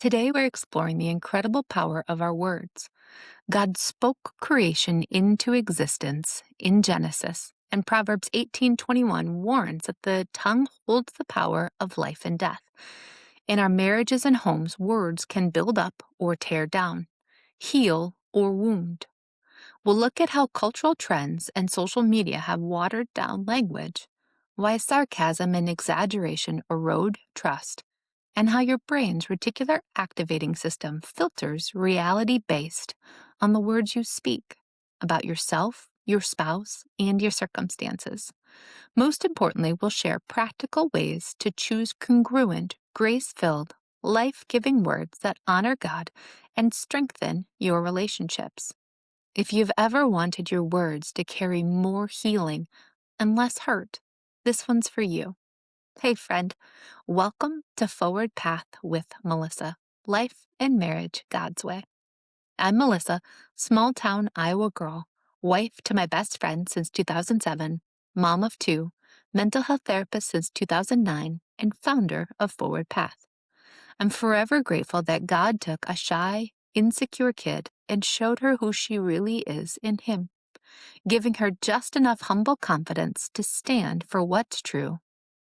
Today, we're exploring the incredible power of our words. God spoke creation into existence in Genesis, and Proverbs 18:21 warns that the tongue holds the power of life and death. In our marriages and homes, words can build up or tear down, heal or wound. We'll look at how cultural trends and social media have watered down language, why sarcasm and exaggeration erode trust, and how your brain's reticular activating system filters reality based on the words you speak about yourself, your spouse, and your circumstances. Most importantly, we'll share practical ways to choose congruent, grace filled, life giving words that honor God and strengthen your relationships. If you've ever wanted your words to carry more healing and less hurt, this one's for you. Hey, friend, welcome to Forward Path with Melissa, Life and Marriage God's Way. I'm Melissa, small town Iowa girl, wife to my best friend since 2007, mom of two, mental health therapist since 2009, and founder of Forward Path. I'm forever grateful that God took a shy, insecure kid and showed her who she really is in Him, giving her just enough humble confidence to stand for what's true,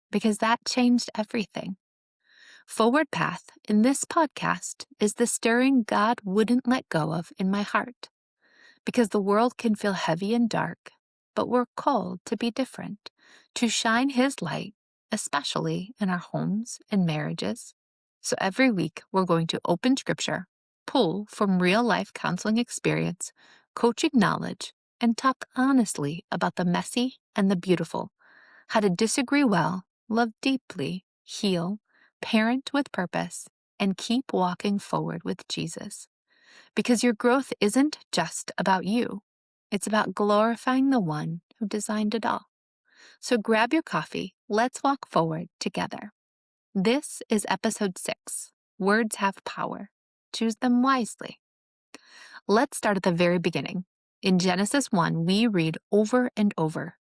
because that changed everything. Forward Path in this podcast is the stirring God wouldn't let go of in my heart, because the world can feel heavy and dark, but we're called to be different, to shine His light, especially in our homes and marriages. So every week we're going to open scripture, pull from real life counseling experience, coaching knowledge, and talk honestly about the messy and the beautiful, how to disagree well, love deeply, heal, parent with purpose, and keep walking forward with Jesus. Because your growth isn't just about you. It's about glorifying the one who designed it all. So grab your coffee. Let's walk forward together. This is episode 6. Words have power. Choose them wisely. Let's start at the very beginning. In Genesis 1, we read over and over,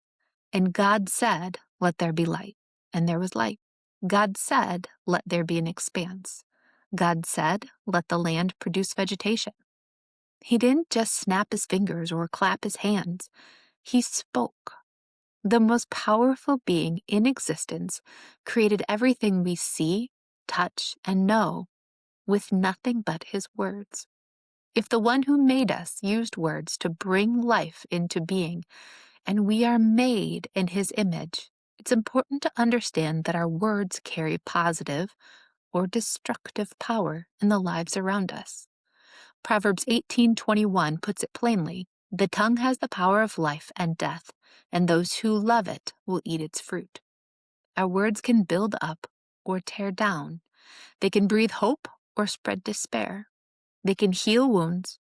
"And God said, let there be light. And there was light. God said, let there be an expanse. God said, let the land produce vegetation." He didn't just snap his fingers or clap his hands. He spoke. The most powerful being in existence created everything we see, touch, and know with nothing but his words. If the one who made us used words to bring life into being, and we are made in his image, it's important to understand that our words carry positive or destructive power in the lives around us. Proverbs 18:21 puts it plainly, "The tongue has the power of life and death, and those who love it will eat its fruit." Our words can build up or tear down. They can breathe hope or spread despair. They can heal wounds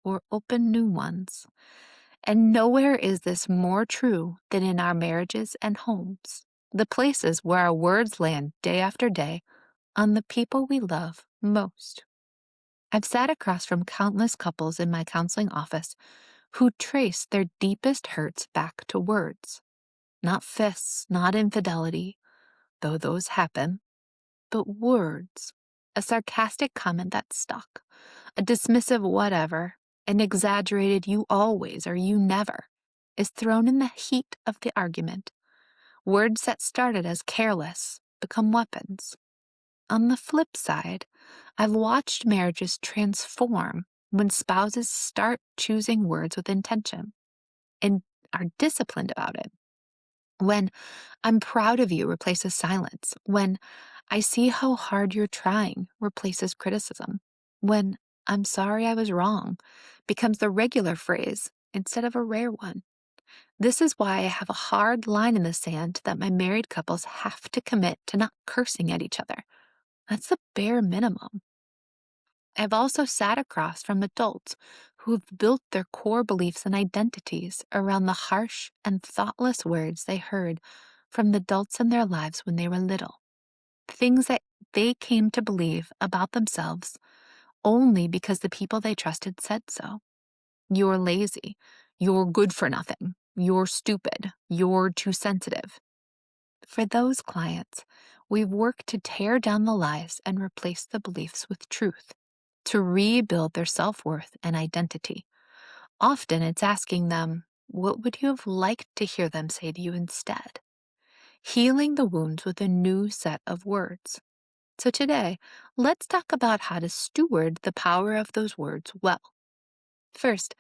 or open new ones. And nowhere is this more true than in our marriages and homes, the places where our words land day after day on the people we love most. I've sat across from countless couples in my counseling office who trace their deepest hurts back to words. Not fists, not infidelity, though those happen, but words. A sarcastic comment that stuck, a dismissive whatever, an exaggerated "you always" or "you never" is thrown in the heat of the argument. Words that started as careless become weapons. On the flip side, I've watched marriages transform when spouses start choosing words with intention and are disciplined about it. When "I'm proud of you" replaces silence. When "I see how hard you're trying" replaces criticism. When "I'm sorry I was wrong" becomes the regular phrase instead of a rare one. This is why I have a hard line in the sand that my married couples have to commit to not cursing at each other. That's the bare minimum. I've also sat across from adults who've built their core beliefs and identities around the harsh and thoughtless words they heard from the adults in their lives when they were little. Things that they came to believe about themselves only because the people they trusted said so. "You're lazy. You're good for nothing. You're stupid. You're too sensitive." For those clients, We've worked to tear down the lies and replace the beliefs with truth, to rebuild their self-worth and identity. Often it's asking them, what would you have liked to hear them say to you instead? Healing the wounds with a new set of words. So today, let's talk about how to steward the power of those words well. First,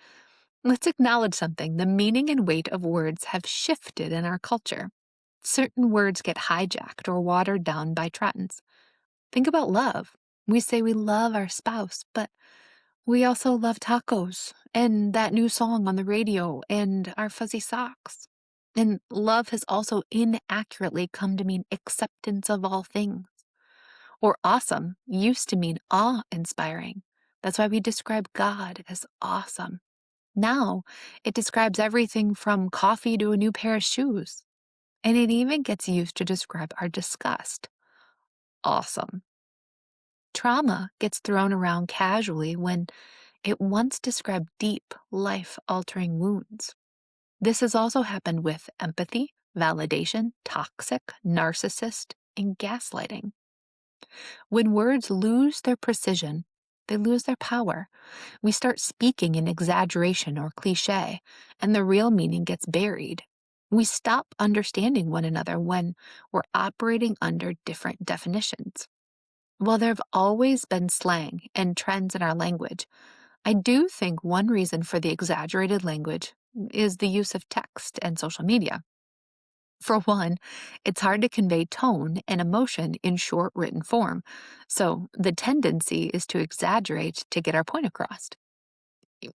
let's acknowledge something. The meaning and weight of words have shifted in our culture. Certain words get hijacked or watered down by trends. Think about love. We say we love our spouse, but we also love tacos and that new song on the radio and our fuzzy socks. And love has also inaccurately come to mean acceptance of all things. Or awesome used to mean awe-inspiring. That's why we describe God as awesome. Now, it describes everything from coffee to a new pair of shoes. And it even gets used to describe our disgust. Awesome. Trauma gets thrown around casually when it once described deep, life-altering wounds. This has also happened with empathy, validation, toxic, narcissist, and gaslighting. When words lose their precision, they lose their power. We start speaking in exaggeration or cliche, and the real meaning gets buried. We stop understanding one another when we're operating under different definitions. While there have always been slang and trends in our language, I do think one reason for the exaggerated language is the use of text and social media. For one, it's hard to convey tone and emotion in short written form, so the tendency is to exaggerate to get our point across.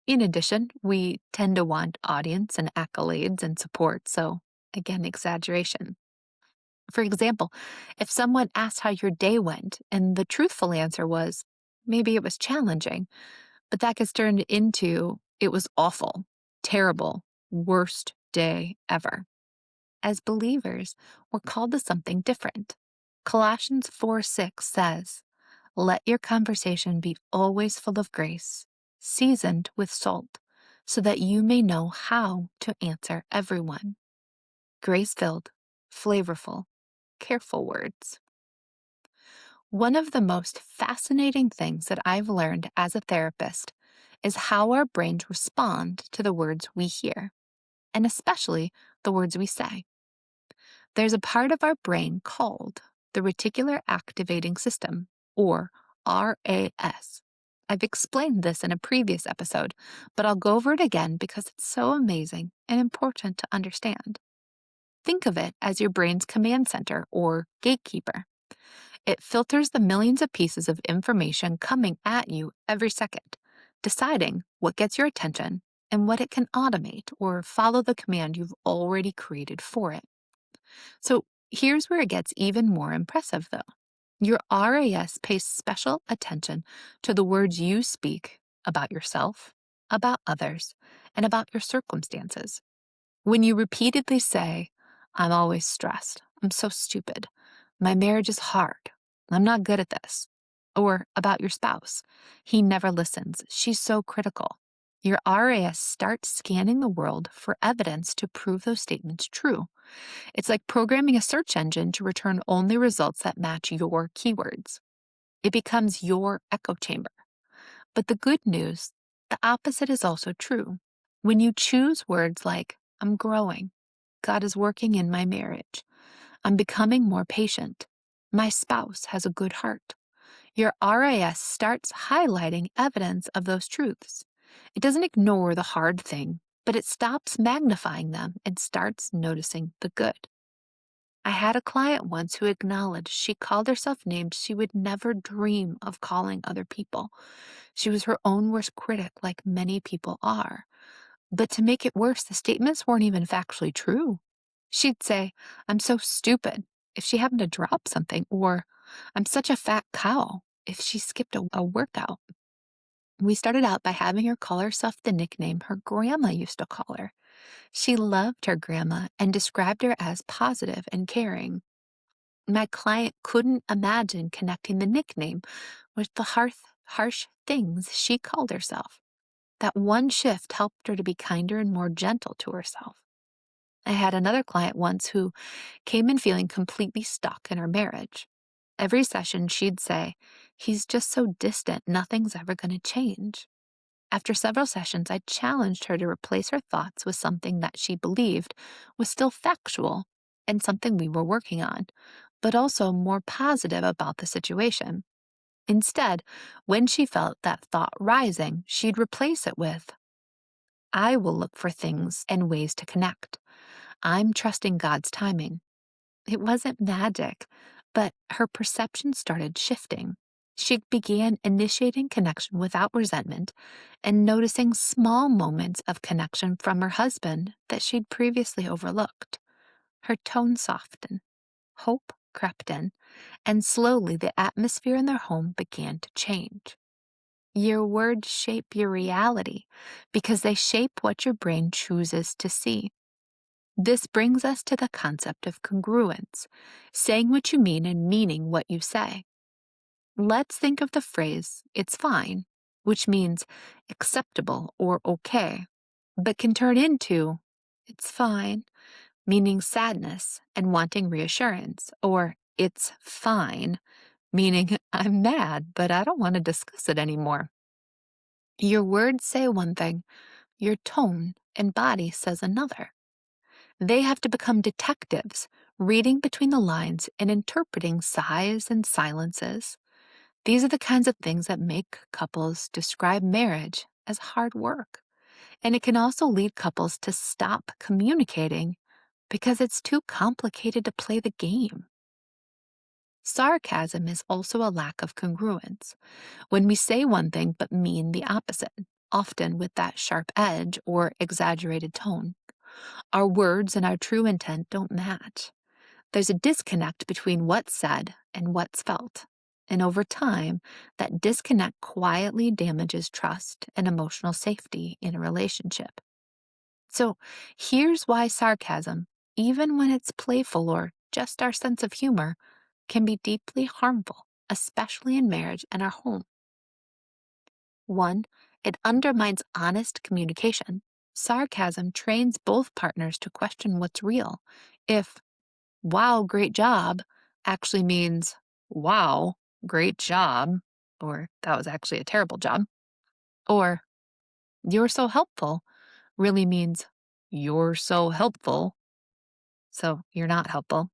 In addition, we tend to want audience and accolades and support, so again, exaggeration. For example, if someone asked how your day went and the truthful answer was, maybe it was challenging, but that gets turned into, it was awful, terrible, worst day ever. As believers, we're called to something different. Colossians 4:6 says, let your conversation be always full of grace, seasoned with salt, so that you may know how to answer everyone. Grace-filled, flavorful, careful words. One of the most fascinating things that I've learned as a therapist is how our brains respond to the words we hear, and especially the words we say. There's a part of our brain called the Reticular Activating System, or RAS. I've explained this in a previous episode, but I'll go over it again because it's so amazing and important to understand. Think of it as your brain's command center or gatekeeper. It filters the millions of pieces of information coming at you every second, deciding what gets your attention and what it can automate or follow the command you've already created for it. So here's where it gets even more impressive, though. Your RAS pays special attention to the words you speak about yourself, about others, and about your circumstances. When you repeatedly say, I'm always stressed, I'm so stupid, my marriage is hard, I'm not good at this, or about your spouse, he never listens, she's so critical, your RAS starts scanning the world for evidence to prove those statements true. It's like programming a search engine to return only results that match your keywords. It becomes your echo chamber. But the good news, the opposite is also true. When you choose words like, I'm growing, God is working in my marriage, I'm becoming more patient, my spouse has a good heart, your RAS starts highlighting evidence of those truths. It doesn't ignore the hard thing, but it stops magnifying them and starts noticing the good. I had a client once who acknowledged she called herself names she would never dream of calling other people. She was her own worst critic, like many people are. But to make it worse, the statements weren't even factually true. She'd say, I'm so stupid, if she happened to drop something, or I'm such a fat cow, if she skipped a workout. We started out by having her call herself the nickname her grandma used to call her. She loved her grandma and described her as positive and caring. My client couldn't imagine connecting the nickname with the harsh things she called herself. That one shift helped her to be kinder and more gentle to herself. I had another client once who came in feeling completely stuck in her marriage. Every session, she'd say, "He's just so distant, nothing's ever going to change." After several sessions, I challenged her to replace her thoughts with something that she believed was still factual and something we were working on, but also more positive about the situation. Instead, when she felt that thought rising, she'd replace it with, "I will look for things and ways to connect. I'm trusting God's timing." It wasn't magic, but her perception started shifting. She began initiating connection without resentment and noticing small moments of connection from her husband that she'd previously overlooked. Her tone softened, hope crept in, and slowly the atmosphere in their home began to change. Your words shape your reality because they shape what your brain chooses to see. This brings us to the concept of congruence, saying what you mean and meaning what you say. Let's think of the phrase, "it's fine," which means acceptable or okay, but can turn into, "it's fine," meaning sadness and wanting reassurance, or "it's fine," meaning I'm mad, but I don't want to discuss it anymore. Your words say one thing, your tone and body says another. They have to become detectives, reading between the lines and interpreting sighs and silences. These are the kinds of things that make couples describe marriage as hard work. And it can also lead couples to stop communicating because it's too complicated to play the game. Sarcasm is also a lack of congruence. When we say one thing but mean the opposite, often with that sharp edge or exaggerated tone. Our words and our true intent don't match. There's a disconnect between what's said and what's felt. And over time, that disconnect quietly damages trust and emotional safety in a relationship. So here's why sarcasm, even when it's playful or just our sense of humor, can be deeply harmful, especially in marriage and our home. 1, it undermines honest communication. Sarcasm trains both partners to question what's real. If "wow, great job" actually means "wow, great job," or "that was actually a terrible job," or "you're so helpful" really means "you're so helpful," so you're not helpful.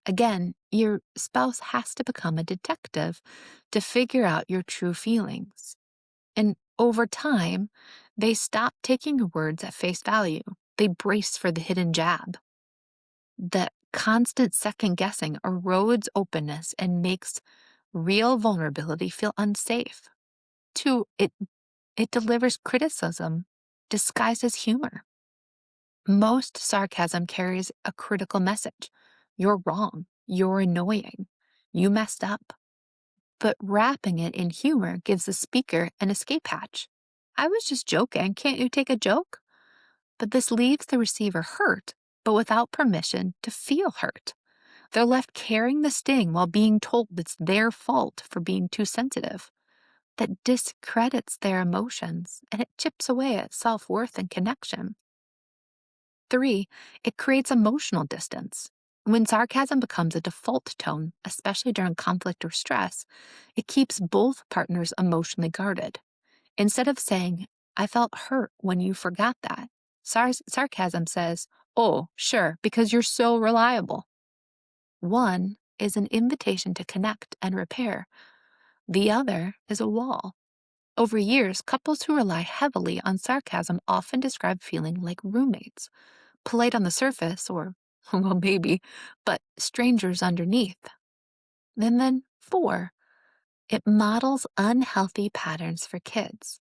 Again, your spouse has to become a detective to figure out your true feelings. And over time, they stop taking your words at face value. They brace for the hidden jab. The constant second guessing erodes openness and makes real vulnerability feel unsafe. 2, it delivers criticism disguised as humor. Most sarcasm carries a critical message. You're wrong. You're annoying. You messed up. But wrapping it in humor gives the speaker an escape hatch. "I was just joking. Can't you take a joke?" But this leaves the receiver hurt, but without permission to feel hurt. They're left carrying the sting while being told it's their fault for being too sensitive. That discredits their emotions and it chips away at self-worth and connection. 3, it creates emotional distance. When sarcasm becomes a default tone, especially during conflict or stress, it keeps both partners emotionally guarded. Instead of saying, "I felt hurt when you forgot that," sarcasm says, "Oh, sure, because you're so reliable." One is an invitation to connect and repair. The other is a wall. Over years, couples who rely heavily on sarcasm often describe feeling like roommates, polite on the surface, or, well, maybe, but strangers underneath. And then 4, it models unhealthy patterns for kids.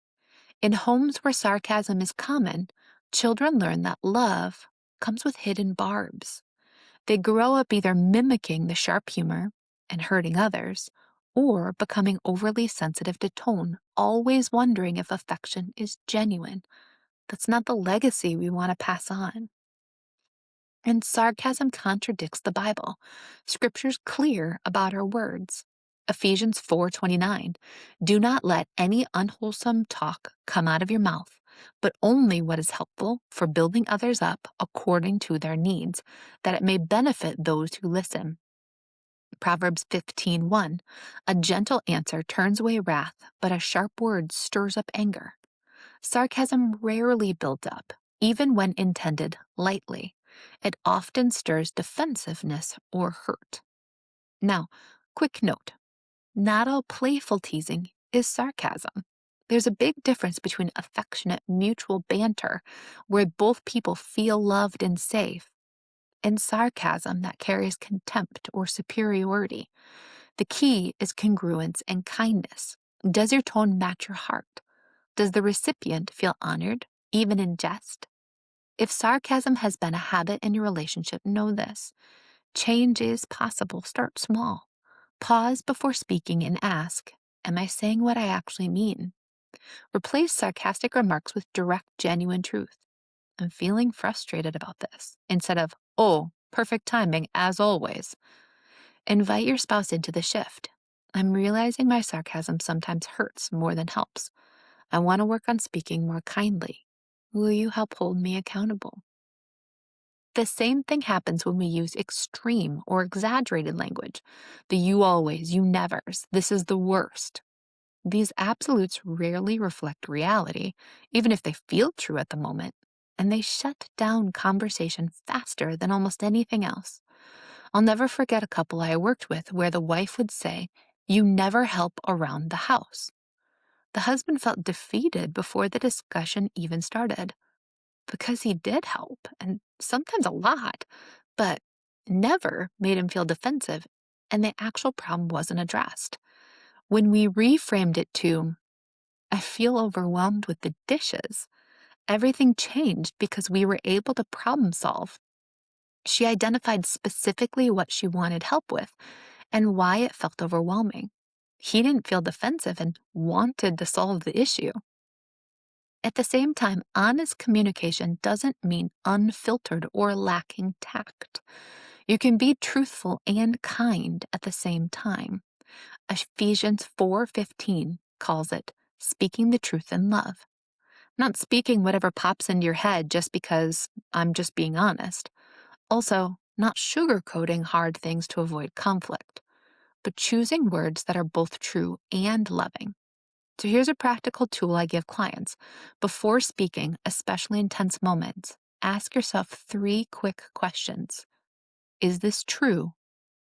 In homes where sarcasm is common, children learn that love comes with hidden barbs. They grow up either mimicking the sharp humor and hurting others, or becoming overly sensitive to tone, always wondering if affection is genuine. That's not the legacy we want to pass on. And sarcasm contradicts the Bible. Scripture's clear about our words. Ephesians 4:29, "Do not let any unwholesome talk come out of your mouth, but only what is helpful for building others up according to their needs, that it may benefit those who listen." Proverbs 15:1, a gentle answer turns away wrath, but a sharp word stirs up anger. Sarcasm rarely builds up, even when intended lightly. It often stirs defensiveness or hurt. Now, quick note, not all playful teasing is sarcasm. There's a big difference between affectionate mutual banter, where both people feel loved and safe, and sarcasm that carries contempt or superiority. The key is congruence and kindness. Does your tone match your heart? Does the recipient feel honored, even in jest? If sarcasm has been a habit in your relationship, know this. Change is possible. Start small. Pause before speaking and ask, am I saying what I actually mean? Replace sarcastic remarks with direct, genuine truth. I'm feeling frustrated about this, instead of, oh, perfect timing as always. Invite your spouse into the shift. I'm realizing my sarcasm sometimes hurts more than helps. I want to work on speaking more kindly. Will you help hold me accountable? The same thing happens when we use extreme or exaggerated language. The you always, you nevers, this is the worst. These absolutes rarely reflect reality, even if they feel true at the moment, and they shut down conversation faster than almost anything else. I'll never forget a couple I worked with where the wife would say, you never help around the house. The husband felt defeated before the discussion even started, because he did help, and sometimes a lot, but never made him feel defensive, and the actual problem wasn't addressed. When we reframed it to, I feel overwhelmed with the dishes, everything changed because we were able to problem solve. She identified specifically what she wanted help with and why it felt overwhelming. He didn't feel defensive and wanted to solve the issue. At the same time, honest communication doesn't mean unfiltered or lacking tact. You can be truthful and kind at the same time. Ephesians.4:15 calls it speaking the truth in love. Not speaking whatever pops into your head just because I'm just being honest. Also, not sugarcoating hard things to avoid conflict, but choosing words that are both true and loving. So here's a practical tool I give clients. Before speaking, especially in tense moments, ask yourself 3 quick questions. Is this true?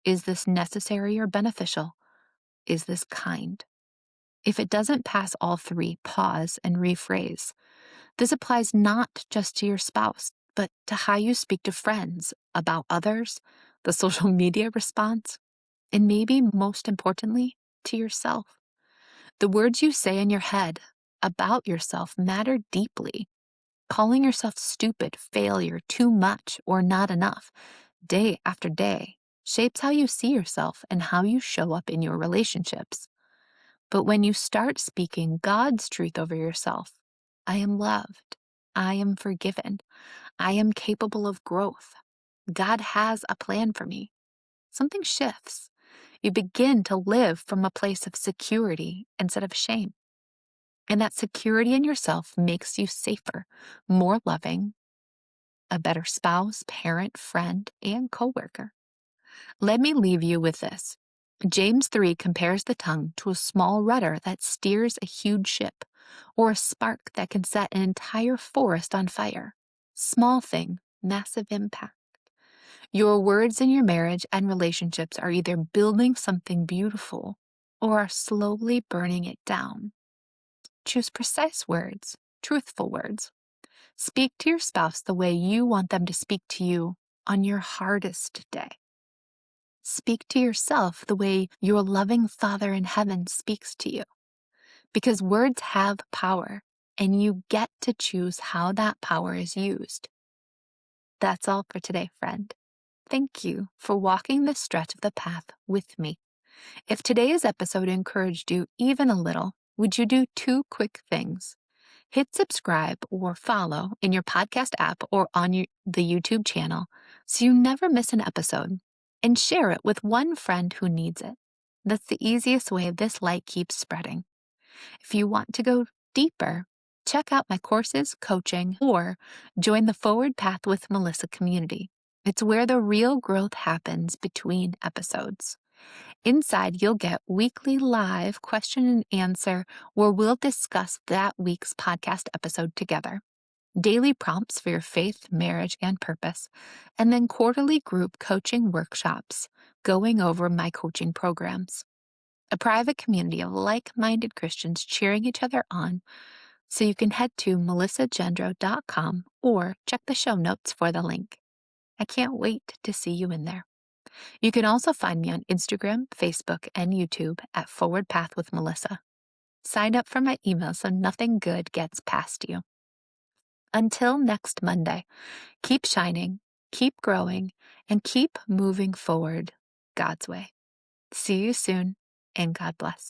Is this necessary or beneficial? Is this kind? If it doesn't pass all 3, pause and rephrase. This applies not just to your spouse, but to how you speak to friends, about others, the social media response, and maybe most importantly, to yourself. The words you say in your head about yourself matter deeply. Calling yourself stupid, failure, too much, or not enough, day after day, shapes how you see yourself and how you show up in your relationships. But when you start speaking God's truth over yourself, I am loved, I am forgiven, I am capable of growth, God has a plan for me, something shifts. You begin to live from a place of security instead of shame. And that security in yourself makes you safer, more loving, a better spouse, parent, friend, and coworker. Let me leave you with this. James 3 compares the tongue to a small rudder that steers a huge ship, or a spark that can set an entire forest on fire. Small thing, massive impact. Your words in your marriage and relationships are either building something beautiful or are slowly burning it down. Choose precise words, truthful words. Speak to your spouse the way you want them to speak to you on your hardest day. Speak to yourself the way your loving Father in heaven speaks to you. Because words have power, and you get to choose how that power is used. That's all for today, friend. Thank you for walking this stretch of the path with me. If today's episode encouraged you even a little, would you do 2 quick things? Hit subscribe or follow in your podcast app or on the YouTube channel so you never miss an episode, and share it with one friend who needs it. That's the easiest way this light keeps spreading. If you want to go deeper, check out my courses, coaching, or join the Forward Path with Melissa community. It's where the real growth happens between episodes. Inside, you'll get weekly live question and answer where we'll discuss that week's podcast episode together, daily prompts for your faith, marriage, and purpose, and then quarterly group coaching workshops going over my coaching programs. A private community of like-minded Christians cheering each other on, so you can head to melissagendreau.com or check the show notes for the link. I can't wait to see you in there. You can also find me on Instagram, Facebook, and YouTube at Forward Path with Melissa. Sign up for my email so nothing good gets past you. Until next Monday, keep shining, keep growing, and keep moving forward God's way. See you soon, and God bless.